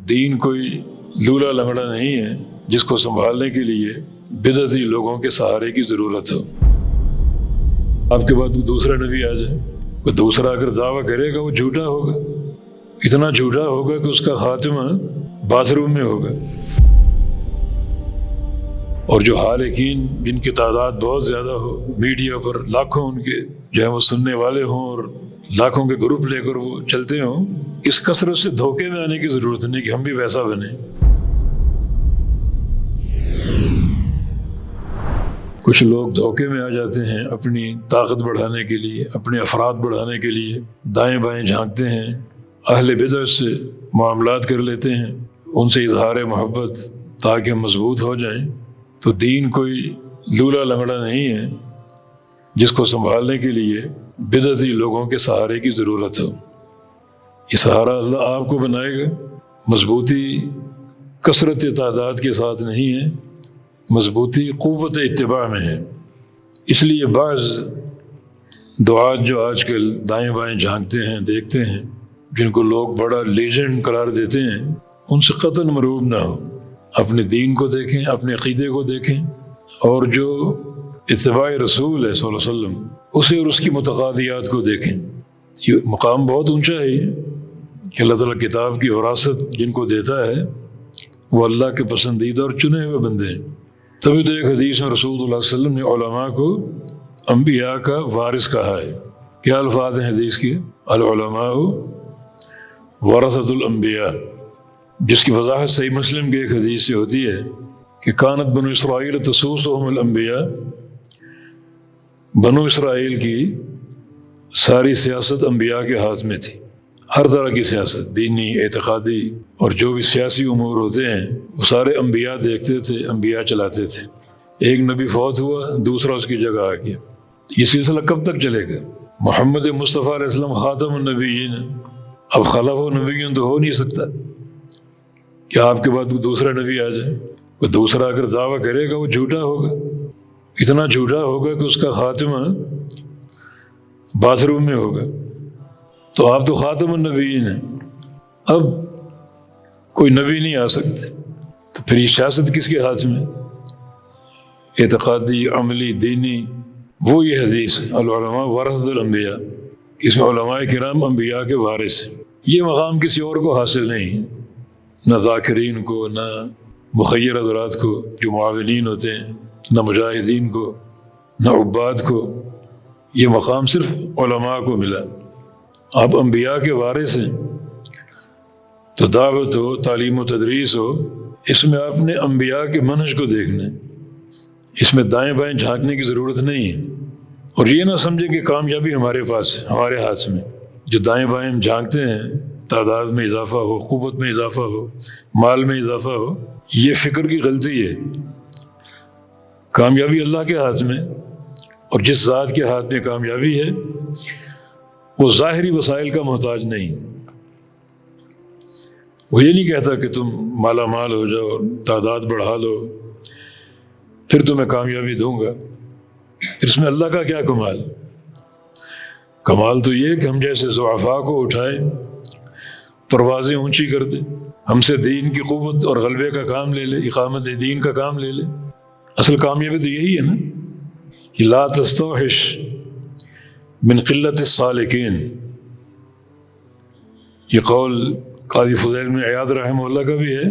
دین کوئی لولا لنگڑا نہیں ہے جس کو سنبھالنے کے لیے بدعتی لوگوں کے سہارے کی ضرورت ہو۔ آپ کے بعد کوئی دوسرا نبی آ جائے، کوئی دوسرا اگر دعویٰ کرے گا وہ جھوٹا ہوگا، اتنا جھوٹا ہوگا کہ اس کا خاتمہ باتھ روم میں ہوگا۔ اور جو حالقین جن کی تعداد بہت زیادہ ہو، میڈیا پر لاکھوں ان کے جو ہے وہ سننے والے ہوں اور لاکھوں کے گروپ لے کر وہ چلتے ہوں، اس کثرت سے دھوکے میں آنے کی ضرورت نہیں کہ ہم بھی ویسا بنیں۔ کچھ لوگ دھوکے میں آ جاتے ہیں اپنی طاقت بڑھانے کے لیے، اپنے افراد بڑھانے کے لیے دائیں بائیں جھانکتے ہیں، اہل بدعت سے معاملات کر لیتے ہیں، ان سے اظہار محبت تاکہ مضبوط ہو جائیں۔ تو دین کوئی لولا لنگڑا نہیں ہے جس کو سنبھالنے کے لیے بدعتی لوگوں کے سہارے کی ضرورت ہو۔ یہ سہارا اللہ آپ کو بنائے گا۔ مضبوطی کثرت تعداد کے ساتھ نہیں ہے، مضبوطی قوت اتباع میں ہے۔ اس لیے بعض دعات جو آج کل دائیں بائیں جھانکتے ہیں، دیکھتے ہیں، جن کو لوگ بڑا لیجنڈ قرار دیتے ہیں، ان سے قطعاً مرعوب نہ ہو۔ اپنے دین کو دیکھیں، اپنے عقیدے کو دیکھیں، اور جو اتباع رسول ہے صلی اللہ علیہ وسلم اسے اور اس کی متقاضیات کو دیکھیں۔ یہ مقام بہت اونچا ہے کہ اللہ تعالیٰ کتاب کی وراثت جن کو دیتا ہے وہ اللہ کے پسندیدہ اور چنے ہوئے بندے ہیں۔ تبھی تو ایک حدیث میں رسول اللہ صلی اللہ علیہ وسلم نے علماء کو انبیاء کا وارث کہا ہے۔ کیا الفاظ ہیں حدیث کے؟ العلماء ورثۃ الانبیاء، جس کی وضاحت صحیح مسلم کے ایک حدیث سے ہوتی ہے کہ کانت بنو اسرائیل تسوسہم الانبیاء، بنو اسرائیل کی ساری سیاست انبیاء کے ہاتھ میں تھی۔ ہر طرح کی سیاست، دینی، اعتقادی، اور جو بھی سیاسی امور ہوتے ہیں وہ سارے انبیاء دیکھتے تھے، انبیاء چلاتے تھے۔ ایک نبی فوت ہوا، دوسرا اس کی جگہ آ گیا۔ یہ سلسلہ کب تک چلے گا؟ محمد مصطفیٰ علیہ السلام خاتم النبیین، اب خلف النبیین تو ہو نہیں سکتا کہ آپ کے بعد کوئی دوسرا نبی آ جائے۔ کوئی دوسرا اگر دعویٰ کرے گا وہ جھوٹا ہوگا، اتنا جھوٹا ہوگا کہ اس کا خاتمہ باتھ روم میں ہوگا۔ تو آپ تو خاتم النبیین ہیں، اب کوئی نبی نہیں آ سکتے، تو پھر یہ سیاست کس کے ہاتھ میں؟ اعتقادی، عملی، دینی۔ وہ یہ حدیث العلماء ورثۃ الانبیاء، اس میں علماء کرام انبیاء کے وارث ہیں۔ یہ مقام کسی اور کو حاصل نہیں، نہ ذاکرین کو، نہ مخیر حضرات کو جو معاونین ہوتے ہیں، نہ مجاہدین کو، نہ عباد کو۔ یہ مقام صرف علماء کو ملا۔ آپ انبیاء کے وارث ہیں، تو دعوت ہو، تعلیم و تدریس ہو، اس میں آپ نے انبیاء کے منہج کو دیکھنا ہے، اس میں دائیں بائیں جھانکنے کی ضرورت نہیں ہے۔ اور یہ نہ سمجھیں کہ کامیابی ہمارے پاس ہے، ہمارے ہاتھ میں۔ جو دائیں بائیں جھانکتے ہیں، تعداد میں اضافہ ہو، قوت میں اضافہ ہو، مال میں اضافہ ہو، یہ فکر کی غلطی ہے۔ کامیابی اللہ کے ہاتھ میں، اور جس ذات کے ہاتھ میں کامیابی ہے وہ ظاہری وسائل کا محتاج نہیں۔ وہ یہ نہیں کہتا کہ تم مالا مال ہو جاؤ، تعداد بڑھا لو، پھر تمہیں کامیابی دوں گا۔ پھر اس میں اللہ کا کیا کمال؟ کمال تو یہ کہ ہم جیسے ضعفاء کو اٹھائے، پروازیں اونچی کر دے، ہم سے دین کی قوت اور غلبے کا کام لے لے، اقامت دین کا کام لے لے۔ اصل کامیابی تو یہی ہے نا کہ لا تستوحش من قلت السالکین۔ یہ قول قاضی فضیل بن عیاض رحمہ اللہ کا بھی ہے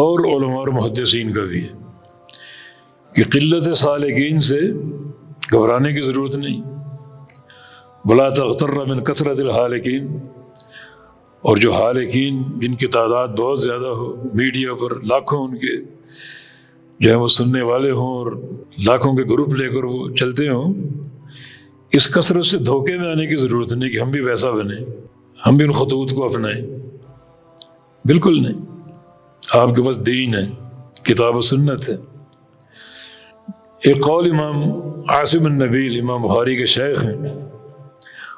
اور علماء اور محدثین کا بھی ہے کہ قلت سالکین سے گھبرانے کی ضرورت نہیں۔ ولا تغتر من کثرت الحالکین، اور جو حالقین جن کی تعداد بہت زیادہ ہو، میڈیا پر لاکھوں ان کے جو ہے وہ سننے والے ہوں اور لاکھوں کے گروپ لے کر وہ چلتے ہوں، اس کثرت سے دھوکے میں آنے کی ضرورت نہیں کہ ہم بھی ویسا بنیں، ہم بھی ان خطوط کو اپنائیں۔ بالکل نہیں۔ آپ کے پاس دین ہے، کتاب و سنت ہے۔ ایک قول امام عاصم النبیل، امام بخاری کے شیخ ہیں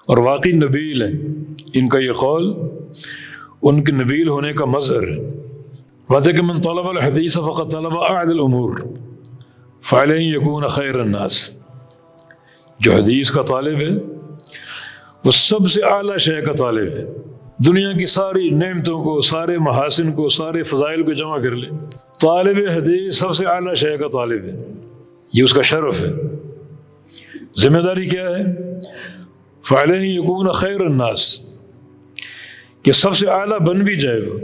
اور واقعی نبیل ہیں، ان کا یہ قول ان کے نبیل ہونے کا مظہر ہے۔ بات ہے کہ من طلب الحدیث فقد طلب اعلی الامور فعلیہ یکون خیر الناس۔ جو حدیث کا طالب ہے وہ سب سے اعلیٰ شے کا طالب ہے، دنیا کی ساری نعمتوں کو، سارے محاسن کو، سارے فضائل کو جمع کر لے، طالب حدیث سب سے اعلیٰ شے کا طالب ہے، یہ اس کا شرف ہے۔ ذمہ داری کیا ہے؟ فعلیہ یکون خیر الناس، کہ سب سے اعلیٰ بن بھی جائے، وہ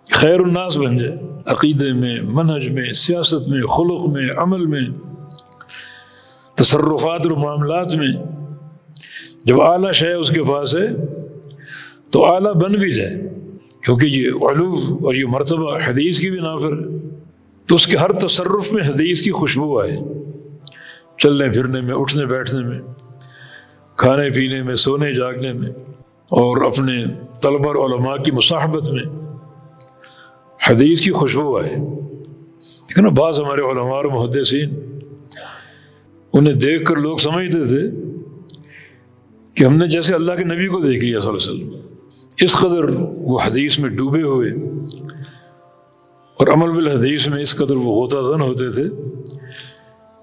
خیر الناس بن جائے، عقیدے میں، منہج میں، سیاست میں، خلق میں، عمل میں، تصرفات اور معاملات میں۔ جب اعلیٰ شے اس کے پاس ہے تو اعلیٰ بن بھی جائے، کیونکہ یہ علو اور یہ مرتبہ حدیث کی بنا پر ہے، تو اس کے ہر تصرف میں حدیث کی خوشبو آئے، چلنے پھرنے میں، اٹھنے بیٹھنے میں، کھانے پینے میں، سونے جاگنے میں، اور اپنے طلبہ اور علماء کی مصاحبت میں حدیث کی خوشبو آئے۔ لیکن بعض ہمارے علماء اور محدثین، انہیں دیکھ کر لوگ سمجھتے تھے کہ ہم نے جیسے اللہ کے نبی کو دیکھ لیا صلی اللہ علیہ وسلم، اس قدر وہ حدیث میں ڈوبے ہوئے اور عمل بالحدیث میں اس قدر وہ غوطہ زن ہوتے تھے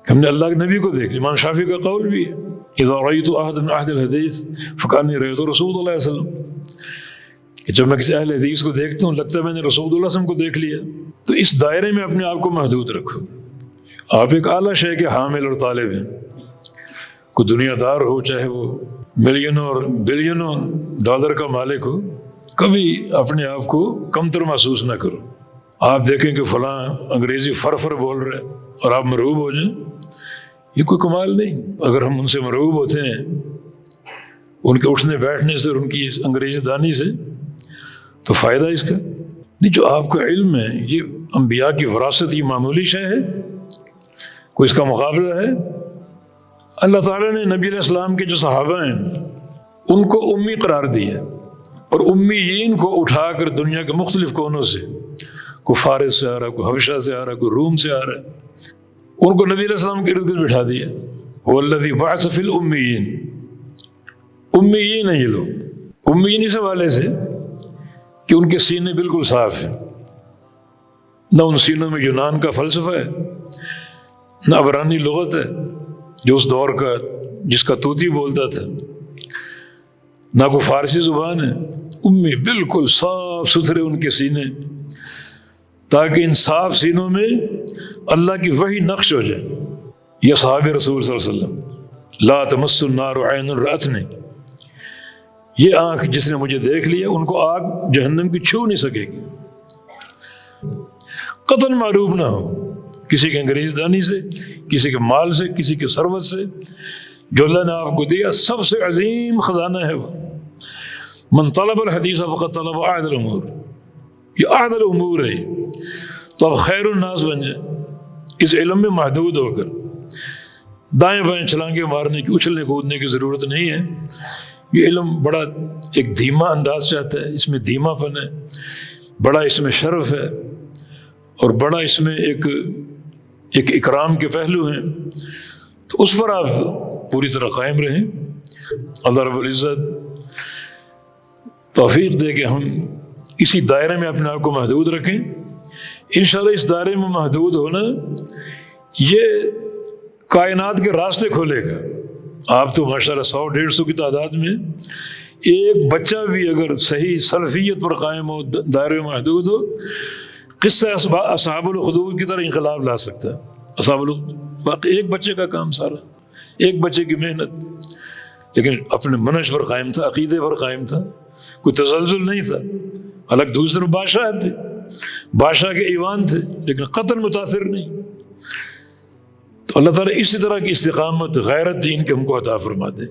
کہ ہم نے اللہ کے نبی کو دیکھ لیا۔ امام شافعی کا قول بھی ہے، اذا رأیت احدا من اہل الحدیث فکأنی رأیت رسول اللہ علیہ وسلم، کہ جب میں کسی اہل حدیث کو دیکھتا ہوں لگتا ہے میں نے رسول اللہ علیہ وسلم کو دیکھ لیا۔ تو اس دائرے میں اپنے آپ کو محدود رکھو، آپ ایک اعلیٰ شے کے حامل اور طالب ہیں۔ کوئی دنیا دار ہو، چاہے وہ ملینوں اور بلینوں ڈالر کا مالک ہو، کبھی اپنے آپ کو کمتر محسوس نہ کرو۔ آپ دیکھیں کہ فلاں انگریزی فر بول رہے اور آپ مرعوب ہو جائیں، یہ کوئی کمال نہیں۔ اگر ہم ان سے مرعوب ہوتے ہیں، ان کے اٹھنے بیٹھنے سے اور ان کی انگریزی دانی سے، تو فائدہ اس کا نہیں۔ جو آپ کا علم ہے، یہ انبیاء کی وراثت، یہ معمولی شے ہے، کوئی اس کا مقابلہ ہے؟ اللہ تعالیٰ نے نبی علیہ السلام کے جو صحابہ ہیں ان کو امی قرار دیا، اور امیین کو اٹھا کر دنیا کے مختلف کونوں سے، کوئی فارس سے آ رہا، کوئی حبشہ سے آ رہا، کوئی روم سے آ رہا ہے، ان کو نبی علیہ السلام کے ارد گرد بٹھا دیا۔ والذی بعث فی الامیین، امیین ہیں یہ لوگ، امیین اس حوالے سے کہ ان کے سینے بالکل صاف ہیں، نہ ان سینوں میں یونان کا فلسفہ ہے، نہ عبرانی لغت ہے جو اس دور کا، جس کا طوطی بولتا تھا، نہ کوئی فارسی زبان ہے۔ امی بالکل صاف ستھرے ان کے سینے، تاکہ ان صاف سینوں میں اللہ کی وحی نقش ہو جائے۔ یہ صحابہ رسول صلی اللہ علیہ وسلم، لا تمس النار عین رأتنی، یہ آنکھ جس نے مجھے دیکھ لیا ان کو آگ جہنم کی چھو نہیں سکے گی۔ قطعاً معروف نہ ہو کسی کے انگریزی دانی سے، کسی کے مال سے، کسی کے ثروت سے، جو اللہ نے آپ کو دیا سب سے عظیم خزانہ ہے وہ۔ من طلب الحدیث فقط طلب اعظم الامور، یہ اعظم الامور ہے، تو اب خیر الناس بن جائے اس علم میں محدود ہو کر۔ دائیں بائیں چھلانگے مارنے کی، اچھلنے کودنے کی ضرورت نہیں ہے۔ یہ علم بڑا ایک دھیما انداز چاہتا ہے، اس میں دھیما پن ہے، بڑا اس میں شرف ہے، اور بڑا اس میں ایک اکرام کے پہلو ہیں، تو اس پر آپ پوری طرح قائم رہیں۔ اللہ رب العزت توفیق دے کہ ہم اسی دائرے میں اپنے آپ کو محدود رکھیں۔ انشاءاللہ اس دائرے میں محدود ہونا یہ کائنات کے راستے کھولے گا۔ آپ تو ماشاءاللہ 100-150 کی تعداد میں، ایک بچہ بھی اگر صحیح سلفیت پر قائم ہو، دائرے میں محدود ہو، قصہ اصحاب الخدود کی طرح انقلاب لا سکتا ہے۔ اصحاب باقی ایک بچے کا کام سارا، ایک بچے کی محنت، لیکن اپنے منہج پر قائم تھا، عقیدے پر قائم تھا، کوئی تزلزل نہیں تھا۔ الگ دوسرے بادشاہ تھے، بادشاہ کے ایوان تھے، لیکن قطعاً متاثر نہیں۔ تو اللہ تعالیٰ اسی طرح کی استقامت، غیرت دین کے ہم کو عطا فرما دے۔